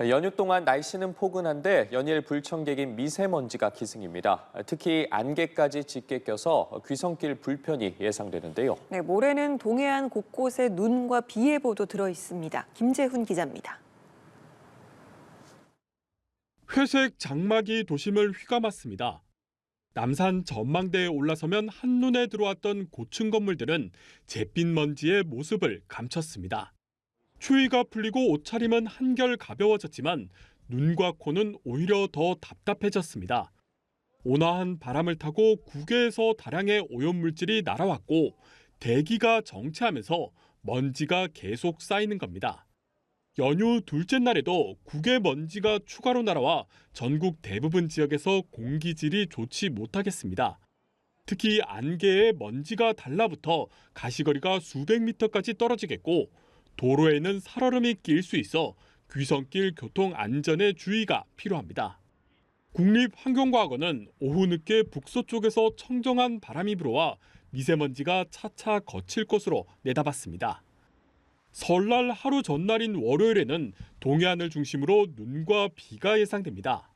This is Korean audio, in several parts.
연휴 동안 날씨는 포근한데 연일 불청객인 미세먼지가 기승입니다. 특히 안개까지 짙게 껴서 귀성길 불편이 예상되는데요. 네, 모레는 동해안 곳곳에 눈과 비 예보도 들어 있습니다. 김재훈 기자입니다. 회색 장막이 도심을 휘감았습니다. 남산 전망대에 올라서면 한눈에 들어왔던 고층 건물들은 잿빛 먼지의 모습을 감췄습니다. 추위가 풀리고 옷차림은 한결 가벼워졌지만 눈과 코는 오히려 더 답답해졌습니다. 온화한 바람을 타고 국외에서 다량의 오염물질이 날아왔고 대기가 정체하면서 먼지가 계속 쌓이는 겁니다. 연휴 둘째 날에도 국외 먼지가 추가로 날아와 전국 대부분 지역에서 공기질이 좋지 못하겠습니다. 특히 안개에 먼지가 달라붙어 가시거리가 수백 미터까지 떨어지겠고 도로에는 살얼음이 낄 수 있어 귀성길 교통 안전에 주의가 필요합니다. 국립환경과학원은 오후 늦게 북서쪽에서 청정한 바람이 불어와 미세먼지가 차차 거칠 것으로 내다봤습니다. 설날 하루 전날인 월요일에는 동해안을 중심으로 눈과 비가 예상됩니다.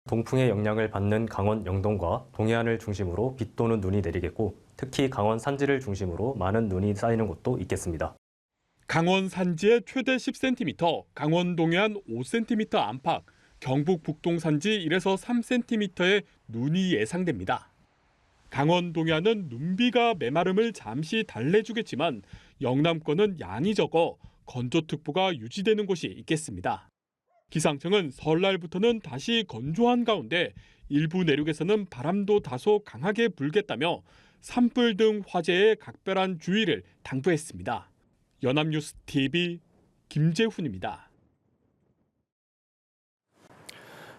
동풍의 영향을 받는 강원 영동과 동해안을 중심으로 비 또는 눈이 내리겠고 특히 강원 산지를 중심으로 많은 눈이 쌓이는 곳도 있겠습니다. 강원 산지에 최대 10cm, 강원 동해안 5cm 안팎, 경북 북동 산지 1에서 3cm의 눈이 예상됩니다. 강원 동해안은 눈비가 메마름을 잠시 달래주겠지만 영남권은 양이 적어 건조특보가 유지되는 곳이 있겠습니다. 기상청은 설날부터는 다시 건조한 가운데 일부 내륙에서는 바람도 다소 강하게 불겠다며 산불 등 화재에 각별한 주의를 당부했습니다. 연합뉴스 TV 김재훈입니다.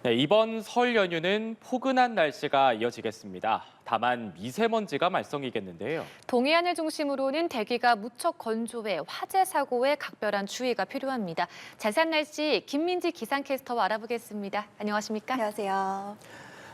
네, 이번 설 연휴는 포근한 날씨가 이어지겠습니다. 다만 미세먼지가 말썽이겠는데요. 동해안을 중심으로는 대기가 무척 건조해 화재 사고에 각별한 주의가 필요합니다. 자세한 날씨 김민지 기상캐스터와 알아보겠습니다. 안녕하십니까? 안녕하세요.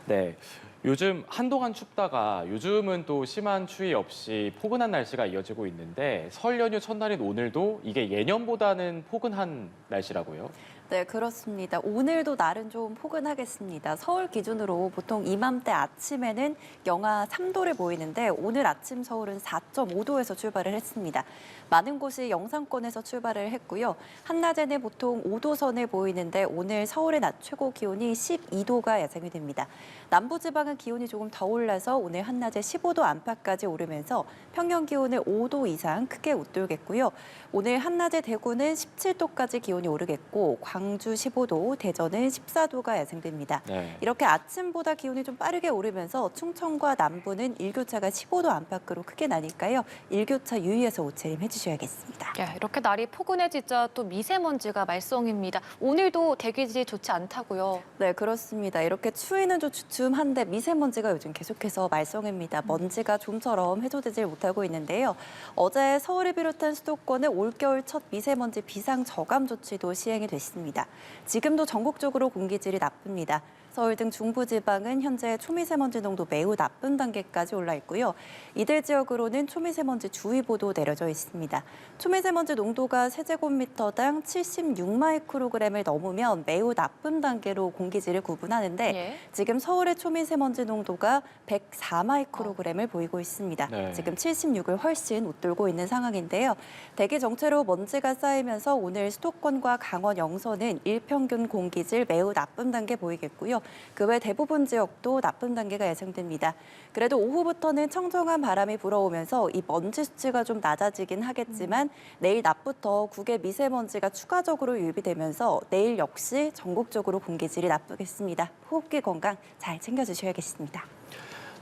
네, 요즘 한동안 춥다가 요즘은 또 심한 추위 없이 포근한 날씨가 이어지고 있는데 설 연휴 첫날인 오늘도 이게 예년보다는 포근한 날씨라고요? 네, 그렇습니다. 오늘도 날은 좀 포근하겠습니다. 서울 기준으로 보통 이맘때 아침에는 영하 3도를 보이는데 오늘 아침 서울은 4.5도에서 출발을 했습니다. 많은 곳이 영상권에서 출발을 했고요. 한낮에는 보통 5도 선을 보이는데 오늘 서울의 낮 최고 기온이 12도가 예상이 됩니다. 남부지방은 기온이 조금 더 올라서 오늘 한낮에 15도 안팎까지 오르면서 평년 기온을 5도 이상 크게 웃돌겠고요. 오늘 한낮에 대구는 17도까지 기온이 오르겠고 광주 15도, 대전은 14도가 예상됩니다. 네. 이렇게 아침보다 기온이 좀 빠르게 오르면서 충청과 남부는 일교차가 15도 안팎으로 크게 나니까요. 일교차 유의해서 옷차림 해주셔야겠습니다. 야, 이렇게 날이 포근해지자 또 미세먼지가 말썽입니다. 오늘도 대기질이 좋지 않다고요. 네, 그렇습니다. 이렇게 추위는 좀 주춤한데 미세먼지가 요즘 계속해서 말썽입니다. 먼지가 좀처럼 해소되질 못하고 있는데요. 어제 서울을 비롯한 수도권은 올겨울 첫 미세먼지 비상 저감 조치도 시행이 됐습니다. 지금도 전국적으로 공기질이 나쁩니다. 서울 등 중부지방은 현재 초미세먼지 농도 매우 나쁜 단계까지 올라 있고요. 이들 지역으로는 초미세먼지 주의보도 내려져 있습니다. 초미세먼지 농도가 세제곱미터당 76마이크로그램을 넘으면 매우 나쁜 단계로 공기질을 구분하는데 예. 지금 서울의 초미세먼지 농도가 104마이크로그램을 보이고 있습니다. 네. 지금 76을 훨씬 웃돌고 있는 상황인데요. 대기 정체로 먼지가 쌓이면서 오늘 수도권과 강원 영서는 일평균 공기질 매우 나쁜 단계 보이겠고요. 그 외 대부분 지역도 나쁜 단계가 예상됩니다. 그래도 오후부터는 청정한 바람이 불어오면서 이 먼지 수치가 좀 낮아지긴 하겠지만 내일 낮부터 국외 미세먼지가 추가적으로 유입되면서 내일 역시 전국적으로 공기질이 나쁘겠습니다. 호흡기 건강 잘 챙겨주셔야겠습니다.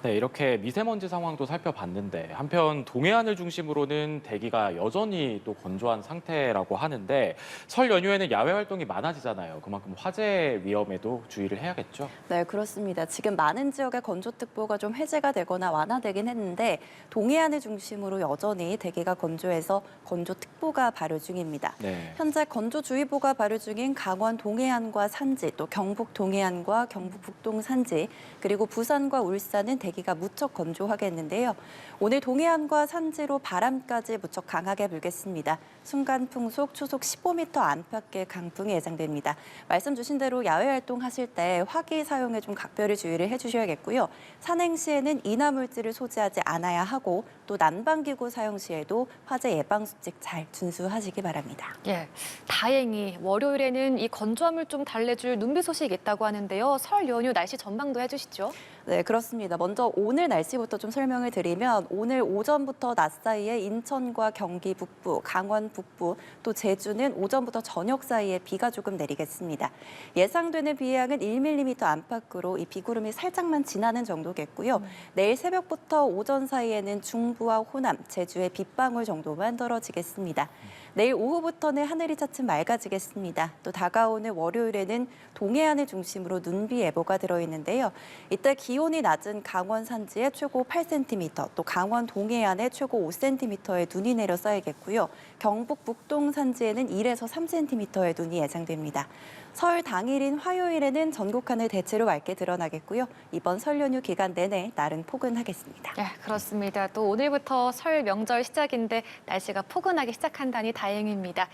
네, 이렇게 미세먼지 상황도 살펴봤는데 한편 동해안을 중심으로는 대기가 여전히 또 건조한 상태라고 하는데 설 연휴에는 야외 활동이 많아지잖아요. 그만큼 화재 위험에도 주의를 해야겠죠? 네, 그렇습니다. 지금 많은 지역의 건조특보가 좀 해제가 되거나 완화되긴 했는데 동해안을 중심으로 여전히 대기가 건조해서 건조특보가 발효 중입니다. 네. 현재 건조주의보가 발효 중인 강원 동해안과 산지, 또 경북 동해안과 경북 북동 산지, 그리고 부산과 울산은 대기가 무척 건조하겠는데요. 오늘 동해안과 산지로 바람까지 무척 강하게 불겠습니다. 순간 풍속 초속 15m 안팎의 강풍이 예상됩니다. 말씀 주신 대로 야외 활동하실 때 화기 사용에 좀 각별히 주의를 해주셔야겠고요. 산행 시에는 인화물질을 소지하지 않아야 하고 또 난방기구 사용 시에도 화재 예방 수칙 잘 준수하시기 바랍니다. 예, 다행히 월요일에는 이 건조함을 좀 달래줄 눈비 소식이 있다고 하는데요. 설 연휴 날씨 전망도 해주시죠. 네, 그렇습니다. 먼저 오늘 날씨부터 좀 설명을 드리면 오늘 오전부터 낮 사이에 인천과 경기 북부, 강원 북부, 또 제주는 오전부터 저녁 사이에 비가 조금 내리겠습니다. 예상되는 비의 양은 1mm 안팎으로 이 비구름이 살짝만 지나는 정도겠고요. 내일 새벽부터 오전 사이에는 중부와 호남, 제주의 빗방울 정도만 떨어지겠습니다. 내일 오후부터는 하늘이 차츰 맑아지겠습니다. 또 다가오는 월요일에는 동해안을 중심으로 눈비 예보가 들어있는데요. 이때 기온이 낮은 강원 산지에 최고 8cm, 또 강원 동해안에 최고 5cm의 눈이 내려 쌓이겠고요. 경북 북동 산지에는 1에서 3cm의 눈이 예상됩니다. 설 당일인 화요일에는 전국 하늘 대체로 맑게 드러나겠고요. 이번 설 연휴 기간 내내 날은 포근하겠습니다. 예, 그렇습니다. 또 오늘부터 설 명절 시작인데 날씨가 포근하게 시작한다니 다행입니다.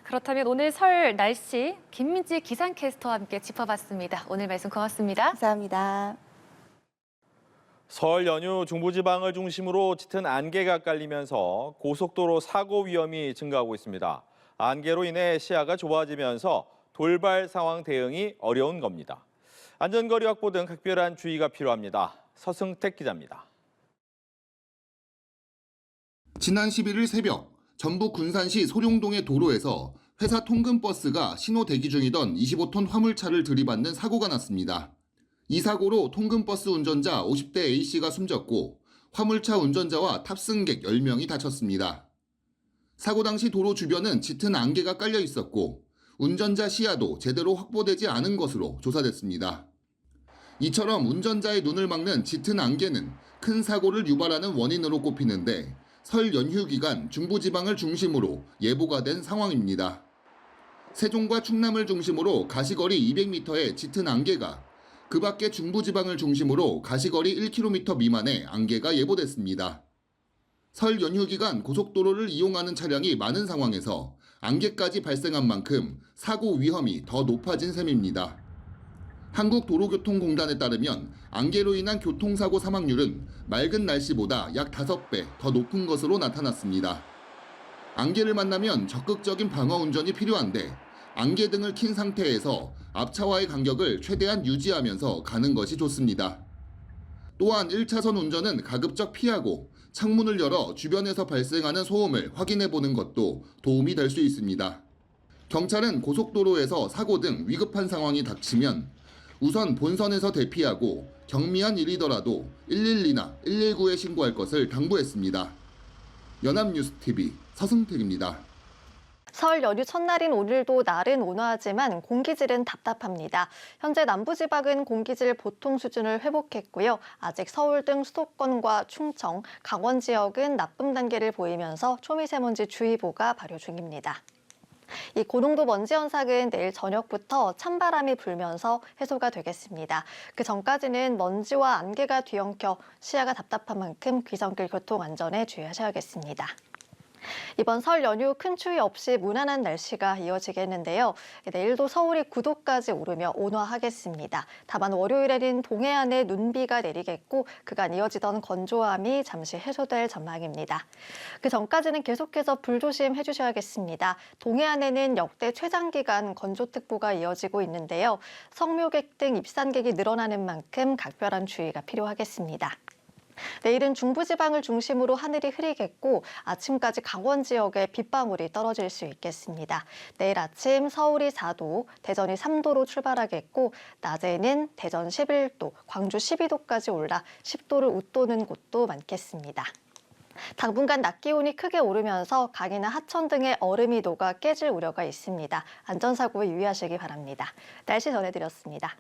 그렇다면 오늘 설 날씨 김민지 기상캐스터와 함께 짚어봤습니다. 오늘 말씀 고맙습니다. 감사합니다. 설 연휴 중부지방을 중심으로 짙은 안개가 깔리면서 고속도로 사고 위험이 증가하고 있습니다. 안개로 인해 시야가 좁아지면서 돌발 상황 대응이 어려운 겁니다. 안전거리 확보 등 각별한 주의가 필요합니다. 서승택 기자입니다. 지난 11일 새벽 전북 군산시 소룡동의 도로에서 회사 통근버스가 신호 대기 중이던 25톤 화물차를 들이받는 사고가 났습니다. 이 사고로 통근버스 운전자 50대 A씨가 숨졌고 화물차 운전자와 탑승객 10명이 다쳤습니다. 사고 당시 도로 주변은 짙은 안개가 깔려 있었고 운전자 시야도 제대로 확보되지 않은 것으로 조사됐습니다. 이처럼 운전자의 눈을 막는 짙은 안개는 큰 사고를 유발하는 원인으로 꼽히는데 설 연휴 기간 중부지방을 중심으로 예보가 된 상황입니다. 세종과 충남을 중심으로 가시거리 200m의 짙은 안개가 그 밖에 중부지방을 중심으로 가시거리 1km 미만의 안개가 예보됐습니다. 설 연휴 기간 고속도로를 이용하는 차량이 많은 상황에서 안개까지 발생한 만큼 사고 위험이 더 높아진 셈입니다. 한국도로교통공단에 따르면 안개로 인한 교통사고 사망률은 맑은 날씨보다 약 5배 더 높은 것으로 나타났습니다. 안개를 만나면 적극적인 방어 운전이 필요한데 안개등을 킨 상태에서 앞차와의 간격을 최대한 유지하면서 가는 것이 좋습니다. 또한 1차선 운전은 가급적 피하고 창문을 열어 주변에서 발생하는 소음을 확인해 보는 것도 도움이 될 수 있습니다. 경찰은 고속도로에서 사고 등 위급한 상황이 닥치면 우선 본선에서 대피하고 경미한 일이더라도 112나 119에 신고할 것을 당부했습니다. 연합뉴스TV 서승택입니다. 설 연휴 첫날인 오늘도 날은 온화하지만 공기질은 답답합니다. 현재 남부지방은 공기질 보통 수준을 회복했고요. 아직 서울 등 수도권과 충청, 강원 지역은 나쁨 단계를 보이면서 초미세먼지 주의보가 발효 중입니다. 이 고농도 먼지 현상은 내일 저녁부터 찬바람이 불면서 해소가 되겠습니다. 그 전까지는 먼지와 안개가 뒤엉켜 시야가 답답한 만큼 귀성길 교통 안전에 주의하셔야겠습니다. 이번 설 연휴 큰 추위 없이 무난한 날씨가 이어지겠는데요. 내일도 서울이 9도까지 오르며 온화하겠습니다. 다만 월요일에는 동해안에 눈비가 내리겠고 그간 이어지던 건조함이 잠시 해소될 전망입니다. 그 전까지는 계속해서 불조심 해주셔야겠습니다. 동해안에는 역대 최장기간 건조특보가 이어지고 있는데요. 성묘객 등 입산객이 늘어나는 만큼 각별한 주의가 필요하겠습니다. 내일은 중부지방을 중심으로 하늘이 흐리겠고 아침까지 강원 지역에 빗방울이 떨어질 수 있겠습니다. 내일 아침 서울이 4도, 대전이 3도로 출발하겠고 낮에는 대전 11도, 광주 12도까지 올라 10도를 웃도는 곳도 많겠습니다. 당분간 낮 기온이 크게 오르면서 강이나 하천 등의 얼음이 녹아 깨질 우려가 있습니다. 안전사고에 유의하시기 바랍니다. 날씨 전해드렸습니다.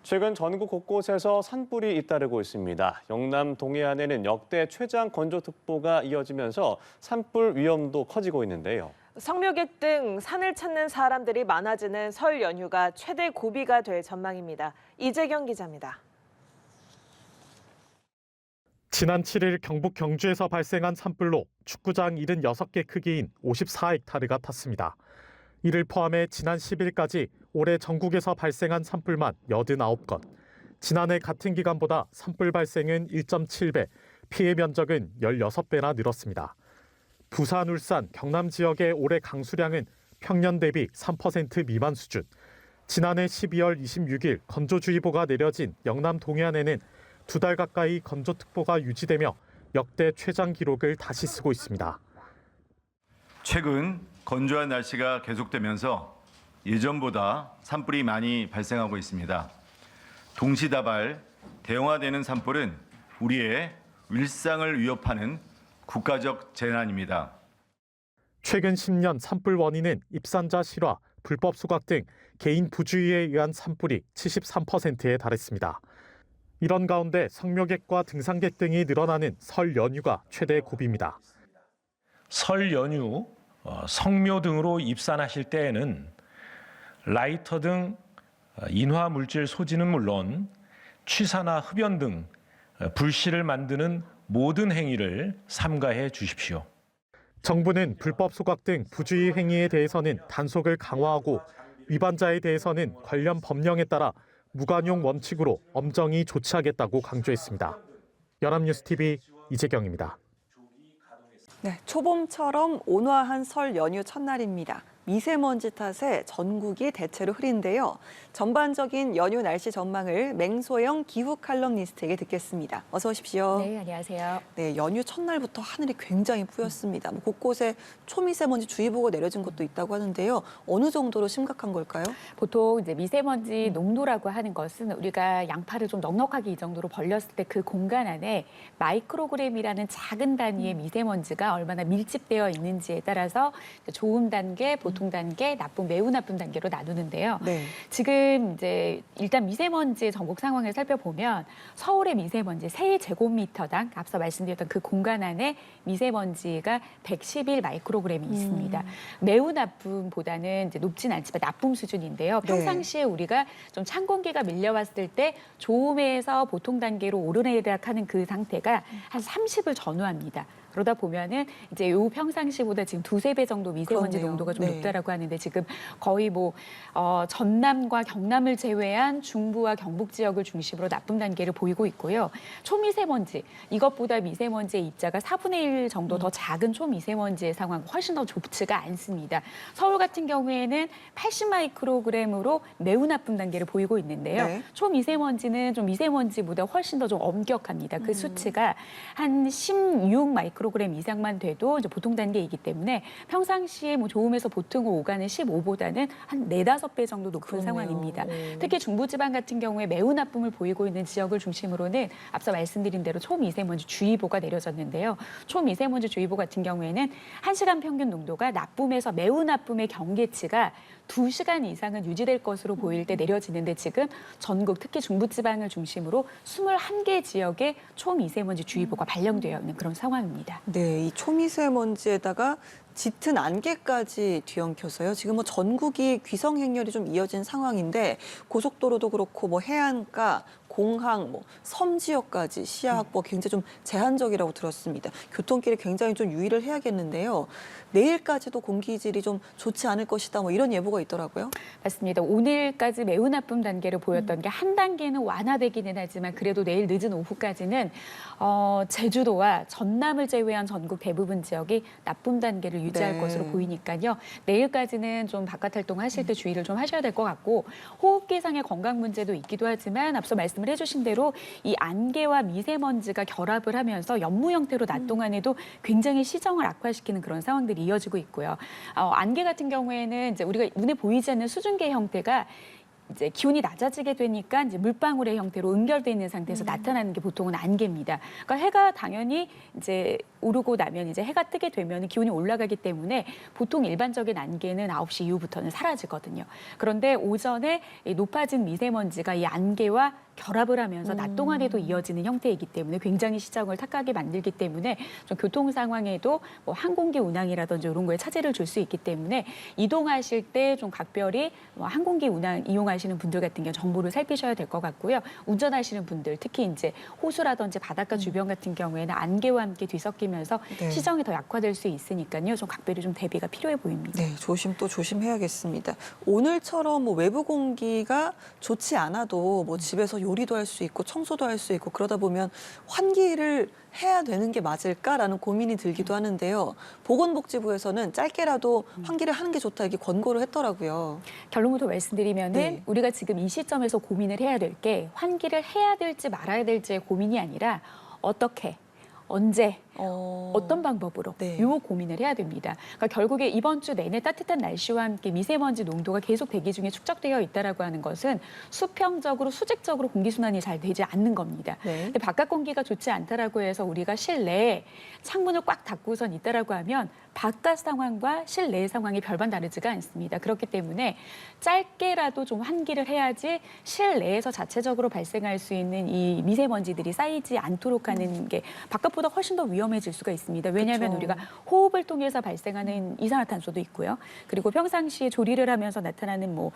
최근 전국 곳곳에서 산불이 잇따르고 있습니다. 영남 동해안에는 역대 최장 건조특보가 이어지면서 산불 위험도 커지고 있는데요. 성묘객 등 산을 찾는 사람들이 많아지는 설 연휴가 최대 고비가 될 전망입니다. 이재경 기자입니다. 지난 7일 경북 경주에서 발생한 산불로 축구장 76개 크기인 54헥타르가 탔습니다. 이를 포함해 지난 10일까지 올해 전국에서 발생한 산불만 89건, 지난해 같은 기간보다 산불 발생은 1.7배, 피해 면적은 16배나 늘었습니다. 부산, 울산, 경남 지역의 올해 강수량은 평년 대비 3% 미만 수준. 지난해 12월 26일 건조주의보가 내려진 영남 동해안에는 2달 가까이 건조특보가 유지되며 역대 최장 기록을 다시 쓰고 있습니다. 최근 건조한 날씨가 계속되면서 예전보다 산불이 많이 발생하고 있습니다. 동시다발, 대형화되는 산불은 우리의 일상을 위협하는 국가적 재난입니다. 최근 10년 산불 원인은 입산자 실화, 불법 수각 등 개인 부주의에 의한 산불이 73%에 달했습니다. 이런 가운데 성묘객과 등산객 등이 늘어나는 설 연휴가 최대 고비입니다. 설 연휴, 성묘 등으로 입산하실 때에는 라이터 등 인화 물질 소지는 물론 취사나 흡연 등 불씨를 만드는 모든 행위를 삼가해 주십시오. 정부는 불법 소각 등 부주의 행위에 대해서는 단속을 강화하고 위반자에 대해서는 관련 법령에 따라 무관용 원칙으로 엄정히 조치하겠다고 강조했습니다. 연합뉴스TV 이재경입니다. 네, 초봄처럼 온화한 설 연휴 첫날입니다. 미세먼지 탓에 전국이 대체로 흐린데요. 전반적인 연휴 날씨 전망을 맹소영 기후 칼럼니스트에게 듣겠습니다. 어서 오십시오. 네, 안녕하세요. 네, 연휴 첫날부터 하늘이 굉장히 뿌였습니다. 곳곳에 초미세먼지 주의보가 내려진 곳도 있다고 하는데요. 어느 정도로 심각한 걸까요? 보통 이제 미세먼지 농도라고 하는 것은 우리가 양팔을 좀 넉넉하게 이 정도로 벌렸을 때 그 공간 안에 마이크로그램이라는 작은 단위의 미세먼지가 얼마나 밀집되어 있는지에 따라서 좋은 단계, 보통 단계, 나쁨, 매우 나쁜 단계로 나누는데요. 네. 지금 이제 일단 미세먼지의 전국 상황을 살펴보면 서울의 미세먼지 세제곱미터당 앞서 말씀드렸던 그 공간 안에 미세먼지가 111 마이크로그램이 있습니다. 매우 나쁨보다는 이제 높진 않지만 나쁨 수준인데요. 평상시에 우리가 좀 찬 공기가 밀려왔을 때 좋음에서 보통 단계로 오르내리락하는 그 상태가 한 30을 전후합니다. 그러다 보면은 이제 요 평상시보다 지금 2~3배 정도 미세먼지 그렇네요. 농도가 좀 네. 높다라고 하는데 지금 거의 뭐 전남과 경남을 제외한 중부와 경북 지역을 중심으로 나쁨 단계를 보이고 있고요. 초미세먼지 이것보다 미세먼지의 입자가 4분의 1 정도 더 작은 초미세먼지의 상황 훨씬 더 좁지가 않습니다. 서울 같은 경우에는 80 마이크로그램으로 매우 나쁨 단계를 보이고 있는데요. 네. 초미세먼지는 좀 미세먼지보다 훨씬 더 좀 엄격합니다. 그 수치가 한 16 마이크로그램 이상만 돼도 이제 보통 단계이기 때문에 평상시에 뭐 좋음에서 보통을 오가는 15보다는 한 4~5배 정도 높은 그렇네요. 상황입니다. 특히 중부지방 같은 경우에 매우 나쁨을 보이고 있는 지역을 중심으로는 앞서 말씀드린 대로 초미세먼지 주의보가 내려졌는데요. 초미세먼지 주의보 같은 경우에는 1시간 평균 농도가 나쁨에서 매우 나쁨의 경계치가 2시간 이상은 유지될 것으로 보일 때 내려지는데 지금 전국 특히 중부지방을 중심으로 21개 지역에 초미세먼지 주의보가 발령되어 있는 그런 상황입니다. 네, 이 초미세먼지에다가 짙은 안개까지 뒤엉켜서요. 지금 뭐 전국이 귀성 행렬이 좀 이어진 상황인데 고속도로도 그렇고 뭐 해안가, 공항, 뭐 섬 지역까지 시야 확보가 굉장히 좀 제한적이라고 들었습니다. 교통길에 굉장히 좀 유의를 해야겠는데요. 내일까지도 공기질이 좀 좋지 않을 것이다. 뭐 이런 예보가 있더라고요. 맞습니다. 오늘까지 매우 나쁨 단계를 보였던 게 한 단계는 완화되기는 하지만 그래도 내일 늦은 오후까지는 제주도와 전남을 제외한 전국 대부분 지역이 나쁨 단계를 유지할 네. 것으로 보이니까요. 내일까지는 좀 바깥 활동하실 때 주의를 좀 하셔야 될 것 같고 호흡기상의 건강 문제도 있기도 하지만 앞서 말씀을 해주신 대로 이 안개와 미세먼지가 결합을 하면서 연무 형태로 낮 동안에도 굉장히 시정을 악화시키는 그런 상황들이 이어지고 있고요. 안개 같은 경우에는 이제 우리가 눈에 보이지 않는 수증기 형태가 이제 기온이 낮아지게 되니까 이제 물방울의 형태로 응결돼 있는 상태에서 나타나는 게 보통은 안개입니다. 그러니까 해가 당연히 이제 오르고 나면 이제 해가 뜨게 되면 기온이 올라가기 때문에 보통 일반적인 안개는 9시 이후부터는 사라지거든요. 그런데 오전에 이 높아진 미세먼지가 이 안개와 결합을 하면서 낮 동안에도 이어지는 형태이기 때문에 굉장히 시장을 탁하게 만들기 때문에 좀 교통 상황에도 뭐 항공기 운항이라든지 이런 거에 차질을 줄 수 있기 때문에 이동하실 때 좀 각별히 뭐 항공기 운항 이용하시는 분들 같은 경우 정보를 살피셔야 될 것 같고요. 운전하시는 분들 특히 이제 호수라든지 바닷가 주변 같은 경우에는 안개와 함께 뒤섞이면서 네. 시정이 더 약화될 수 있으니까요. 좀 각별히 좀 대비가 필요해 보입니다. 네, 조심 또 조심해야겠습니다. 오늘처럼 뭐 외부 공기가 좋지 않아도 뭐 집에서 요리도 할 수 있고 청소도 할 수 있고 그러다 보면 환기를 해야 되는 게 맞을까라는 고민이 들기도 하는데요. 보건복지부에서는 짧게라도 환기를 하는 게 좋다 이렇게 권고를 했더라고요. 결론부터 말씀드리면은 네. 우리가 지금 이 시점에서 고민을 해야 될 게 환기를 해야 될지 말아야 될지의 고민이 아니라 어떻게, 언제, 어떤 방법으로 네. 요 고민을 해야 됩니다. 그러니까 결국에 이번 주 내내 따뜻한 날씨와 함께 미세먼지 농도가 계속 대기 중에 축적되어 있다라고 하는 것은 수평적으로 수직적으로 공기순환이 잘 되지 않는 겁니다. 네. 근데 바깥 공기가 좋지 않다라고 해서 우리가 실내에 창문을 꽉 닫고선 있다라고 하면 바깥 상황과 실내 상황이 별반 다르지가 않습니다. 그렇기 때문에 짧게라도 좀 환기를 해야지 실내에서 자체적으로 발생할 수 있는 이 미세먼지들이 쌓이지 않도록 하는 게 바깥보다 훨씬 더 위험해질 수가 있습니다. 왜냐하면 그쵸. 우리가 호흡을 통해서 발생하는 이산화탄소도 있고요. 그리고 평상시에 조리를 하면서 나타나는 뭐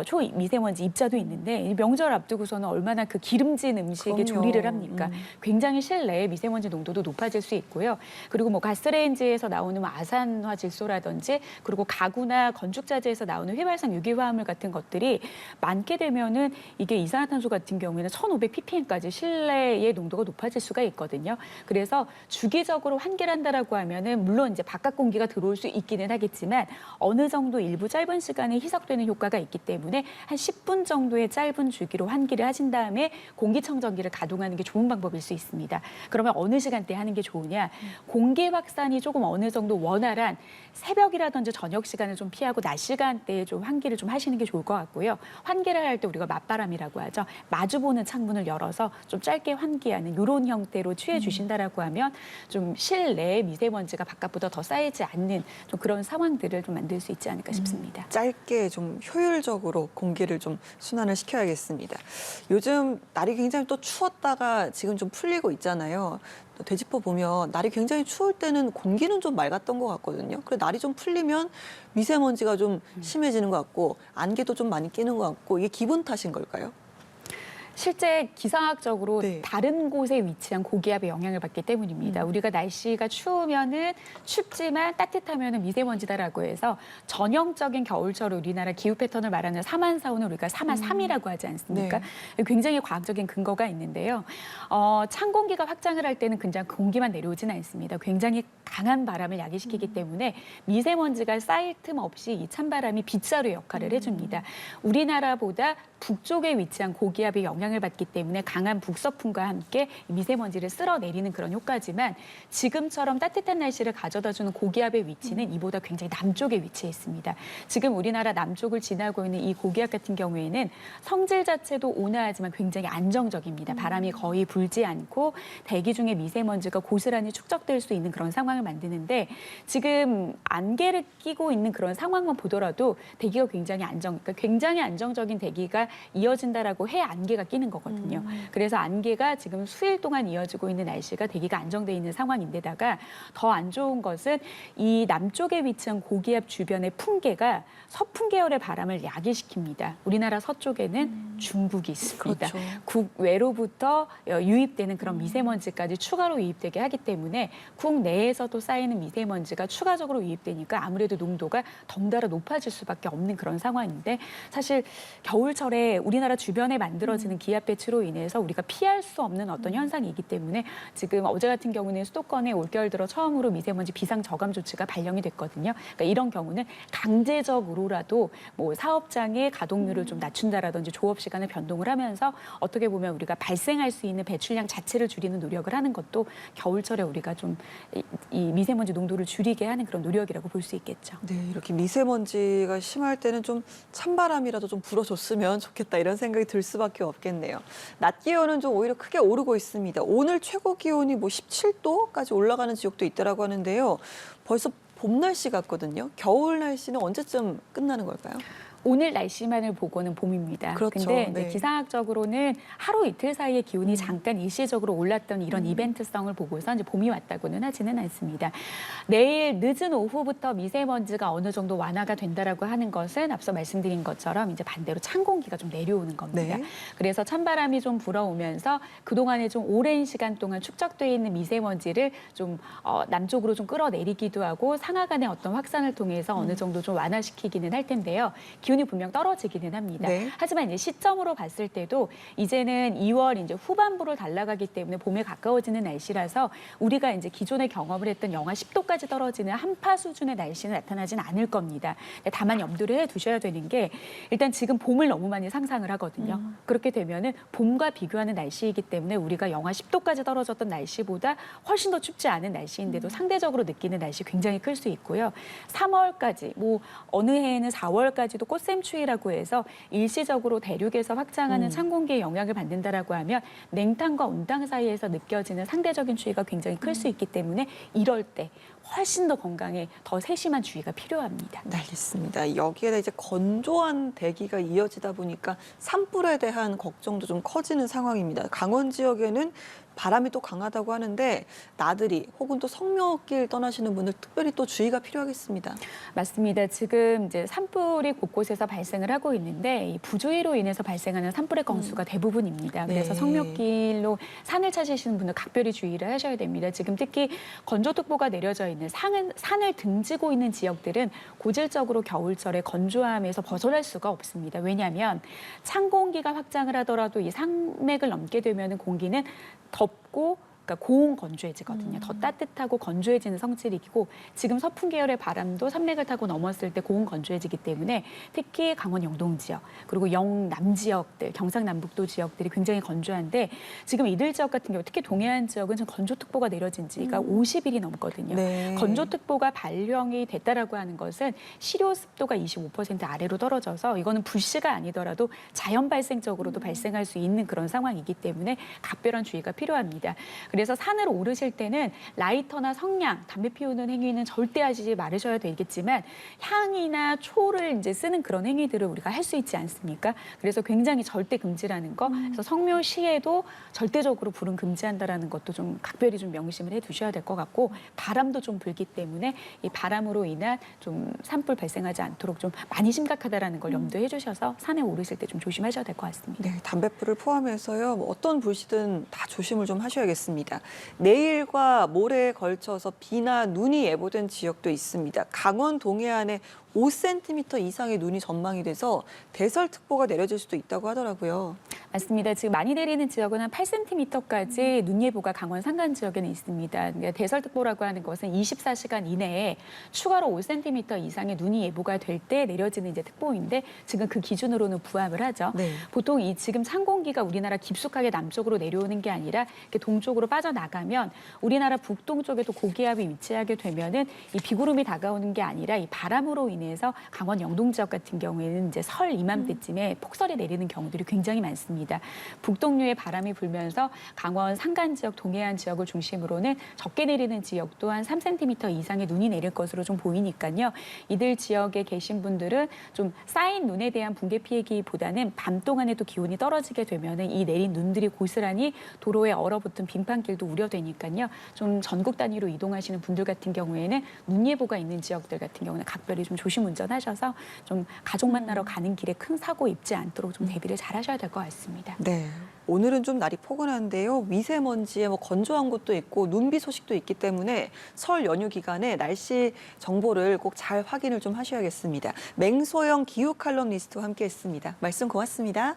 초미세먼지 입자도 있는데 이 명절 앞두고서는 얼마나 그 기름진 음식에 그럼요. 조리를 합니까? 굉장히 실내에 미세먼지 농도도 높아질 수 있고요. 그리고 뭐 가스레인지에서 나오는 뭐 아산화 질소라든지 그리고 가구나 건축자재에서 나오는 휘발성 유기화합물 같은 것들이 많게 되면은 이게 이산화탄소 같은 경우에는 1,500 ppm까지 실내의 농도가 높아질 수가 있거든요. 그래서 주기적으로 환기를 한다라고 하면은 물론 이제 바깥 공기가 들어올 수 있기는 하겠지만 어느 정도 일부 짧은 시간에 희석되는 효과가 있기 때문에 한 10분 정도의 짧은 주기로 환기를 하신 다음에 공기청정기를 가동하는 게 좋은 방법일 수 있습니다. 그러면 어느 시간대에 하는 게 좋으냐? 공기 확산이 조금 어느 정도 원활한 새벽이라든지 저녁 시간을 좀 피하고 낮 시간대에 좀 환기를 좀 하시는 게 좋을 것 같고요. 환기를 할 때 우리가 맞바람이라고 하죠. 마주보는 창문을 열어서 좀 짧게 환기하는 이런 형태로 취해 주신다라고 하면 좀 실내에 미세먼지가 바깥보다 더 쌓이지 않는 좀 그런 상황들을 좀 만들 수 있지 않을까 싶습니다. 짧게 좀 효율적으로 공기를 좀 순환을 시켜야겠습니다. 요즘 날이 굉장히 또 추웠다가 지금 좀 풀리고 있잖아요. 또 되짚어 보면 날이 굉장히 추울 때는 공기는 좀 맑았던 것 같거든요. 그래 날이 좀 풀리면 미세먼지가 좀 심해지는 것 같고 안개도 좀 많이 끼는 것 같고 이게 기분 탓인 걸까요? 실제 기상학적으로 네. 다른 곳에 위치한 고기압의 영향을 받기 때문입니다. 우리가 날씨가 추우면은 춥지만 따뜻하면은 미세먼지다라고 해서 전형적인 겨울철 우리나라 기후 패턴을 말하는 4만4호는 우리가 4만3이라고 하지 않습니까? 굉장히 과학적인 근거가 있는데요. 찬 공기가 확장을 할 때는 그냥 공기만 내려오지는 않습니다. 굉장히 강한 바람을 야기시키기 때문에 미세먼지가 쌓일 틈 없이 이 찬바람이 빗자루 역할을 해줍니다. 우리나라보다 북쪽에 위치한 고기압의 영향을 받기 때문에 강한 북서풍과 함께 미세먼지를 쓸어내리는 그런 효과지만 지금처럼 따뜻한 날씨를 가져다주는 고기압의 위치는 이보다 굉장히 남쪽에 위치해 있습니다. 지금 우리나라 남쪽을 지나고 있는 이 고기압 같은 경우에는 성질 자체도 온화하지만 굉장히 안정적입니다. 바람이 거의 불지 않고 대기 중에 미세먼지가 고스란히 축적될 수 있는 그런 상황을 만드는데 지금 안개를 끼고 있는 그런 상황만 보더라도 대기가 굉장히 굉장히 안정적인 대기가 이어진다라고 해 안개가 끼는 거거든요. 그래서 안개가 지금 수일 동안 이어지고 있는 날씨가 대기가 안정돼 있는 상황인데다가 더 안 좋은 것은 이 남쪽에 위치한 고기압 주변의 풍계가 서풍 계열의 바람을 야기시킵니다. 우리나라 서쪽에는 중국이 있습니다. 그렇죠. 국외로부터 유입되는 그런 미세먼지까지 추가로 유입되게 하기 때문에 국내에서도 쌓이는 미세먼지가 추가적으로 유입되니까 아무래도 농도가 덩달아 높아질 수밖에 없는 그런 상황인데 사실 겨울철에 우리나라 주변에 만들어지는 기압 배출로 인해서 우리가 피할 수 없는 어떤 현상이기 때문에 지금 어제 같은 경우는 수도권에 올겨울 들어 처음으로 미세먼지 비상 저감 조치가 발령이 됐거든요. 그러니까 이런 경우는 강제적으로라도 뭐 사업장의 가동률을 좀 낮춘다라든지 조업 시간을 변동을 하면서 어떻게 보면 우리가 발생할 수 있는 배출량 자체를 줄이는 노력을 하는 것도 겨울철에 우리가 좀 이 미세먼지 농도를 줄이게 하는 그런 노력이라고 볼 수 있겠죠. 네, 이렇게 미세먼지가 심할 때는 좀 찬바람이라도 좀 불어줬으면 좋겠다 이런 생각이 들 수밖에 없겠네요. 낮 기온은 좀 오히려 크게 오르고 있습니다. 오늘 최고 기온이 뭐 17도까지 올라가는 지역도 있다라고 하는데요. 벌써 봄 날씨 같거든요. 겨울 날씨는 언제쯤 끝나는 걸까요? 오늘 날씨만을 보고는 봄입니다. 그렇죠. 근데 이제 네. 기상학적으로는 하루 이틀 사이에 기온이 잠깐 일시적으로 올랐던 이런 이벤트성을 보고서 이제 봄이 왔다고는 하지는 않습니다. 내일 늦은 오후부터 미세먼지가 어느 정도 완화가 된다라고 하는 것은 앞서 말씀드린 것처럼 이제 반대로 찬 공기가 좀 내려오는 겁니다. 네. 그래서 찬바람이 좀 불어오면서 그동안에 좀 오랜 시간 동안 축적돼 있는 미세먼지를 좀 남쪽으로 좀 끌어내리기도 하고 상하간의 어떤 확산을 통해서 어느 정도 좀 완화시키기는 할 텐데요. 기온이 분명 떨어지기는 합니다. 네. 하지만 이제 시점으로 봤을 때도 이제는 2월 이제 후반부를 달라가기 때문에 봄에 가까워지는 날씨라서 우리가 이제 기존에 경험을 했던 영하 10도까지 떨어지는 한파 수준의 날씨는 나타나진 않을 겁니다. 다만 염두를 해두셔야 되는 게 일단 지금 봄을 너무 많이 상상을 하거든요. 그렇게 되면은 봄과 비교하는 날씨이기 때문에 우리가 영하 10도까지 떨어졌던 날씨보다 훨씬 더 춥지 않은 날씨인데도 상대적으로 느끼는 날씨 굉장히 클 수 있고요. 3월까지 뭐 어느 해에는 4월까지도 꽃샘추위라고 해서 일시적으로 대륙에서 확장하는 찬 공기의 영향을 받는다라고 하면 냉탕과 온탕 사이에서 느껴지는 상대적인 추위가 굉장히 클 수 있기 때문에 이럴 때 훨씬 더 건강에 더 세심한 주의가 필요합니다. 네, 알겠습니다. 여기에다 이제 건조한 대기가 이어지다 보니까 산불에 대한 걱정도 좀 커지는 상황입니다. 강원 지역에는 바람이 또 강하다고 하는데 나들이 혹은 또 성묘길 떠나시는 분들 특별히 또 주의가 필요하겠습니다. 맞습니다. 지금 이제 산불이 곳곳에서 발생을 하고 있는데 이 부주의로 인해서 발생하는 산불의 건수가 대부분입니다. 그래서 네. 성묘길로 산을 찾으시는 분들 각별히 주의를 하셔야 됩니다. 지금 특히 건조특보가 내려져 있는 산을 등지고 있는 지역들은 고질적으로 겨울철에 건조함에서 벗어날 수가 없습니다. 왜냐하면 찬 공기가 확장을 하더라도 이 산맥을 넘게 되면 공기는 덥고 그러니까 고온 건조해지거든요. 더 따뜻하고 건조해지는 성질이고 지금 서풍 계열의 바람도 산맥을 타고 넘었을 때 고온 건조해지기 때문에 특히 강원 영동 지역 그리고 영남 지역들, 경상남북도 지역들이 굉장히 건조한데 지금 이들 지역 같은 경우 특히 동해안 지역은 지금 건조특보가 내려진 지가 50일이 넘거든요. 네. 건조특보가 발령이 됐다라고 하는 것은 실효 습도가 25% 아래로 떨어져서 이거는 불씨가 아니더라도 자연 발생적으로도 발생할 수 있는 그런 상황이기 때문에 각별한 주의가 필요합니다. 그래서 산을 오르실 때는 라이터나 성냥, 담배 피우는 행위는 절대 하지 말으셔야 되겠지만 향이나 초를 이제 쓰는 그런 행위들을 우리가 할 수 있지 않습니까? 그래서 굉장히 절대 금지라는 거. 그래서 성묘 시에도 절대적으로 불은 금지한다라는 것도 좀 각별히 좀 명심을 해두셔야 될 것 같고 바람도 좀 불기 때문에 이 바람으로 인한 좀 산불 발생하지 않도록 좀 많이 심각하다라는 걸 염두해 주셔서 산에 오르실 때 좀 조심하셔야 될 것 같습니다. 네, 담뱃불을 포함해서요. 뭐 어떤 불씨든 다 조심을 좀 하셔야겠습니다. 내일과 모레에 걸쳐서 비나 눈이 예보된 지역도 있습니다. 강원 동해안에 5cm 이상의 눈이 전망이 돼서 대설특보가 내려질 수도 있다고 하더라고요. 맞습니다. 지금 많이 내리는 지역은 한 8cm까지 눈 예보가 강원 산간 지역에는 있습니다. 그러니까 대설특보라고 하는 것은 24시간 이내에 추가로 5cm 이상의 눈이 예보가 될 때 내려지는 이제 특보인데 지금 그 기준으로는 부합을 하죠. 네. 보통 이 지금 찬 공기가 우리나라 깊숙하게 남쪽으로 내려오는 게 아니라 이렇게 동쪽으로 빠져나가면 우리나라 북동쪽에도 고기압이 위치하게 되면은 이 비구름이 다가오는 게 아니라 이 바람으로 인해서 강원 영동 지역 같은 경우에는 이제 설 이맘때쯤에 폭설이 내리는 경우들이 굉장히 많습니다. 북동류의 바람이 불면서 강원 산간 지역, 동해안 지역을 중심으로는 적게 내리는 지역도 한 3cm 이상의 눈이 내릴 것으로 좀 보이니까요. 이들 지역에 계신 분들은 좀 쌓인 눈에 대한 붕괴 피해기보다는 밤 동안에도 기온이 떨어지게 되면은 이 내린 눈들이 고스란히 도로에 얼어붙은 빙판길도 우려되니까요. 좀 전국 단위로 이동하시는 분들 같은 경우에는 눈 예보가 있는 지역들 같은 경우는 각별히 좀 조심 운전하셔서 좀 가족 만나러 가는 길에 큰 사고 입지 않도록 좀 대비를 잘 하셔야 될 것 같습니다. 네. 오늘은 좀 날이 포근한데요. 미세먼지에 뭐 건조한 곳도 있고 눈비 소식도 있기 때문에 설 연휴 기간에 날씨 정보를 꼭 잘 확인을 좀 하셔야겠습니다. 맹소영 기후 칼럼니스트와 함께했습니다. 말씀 고맙습니다.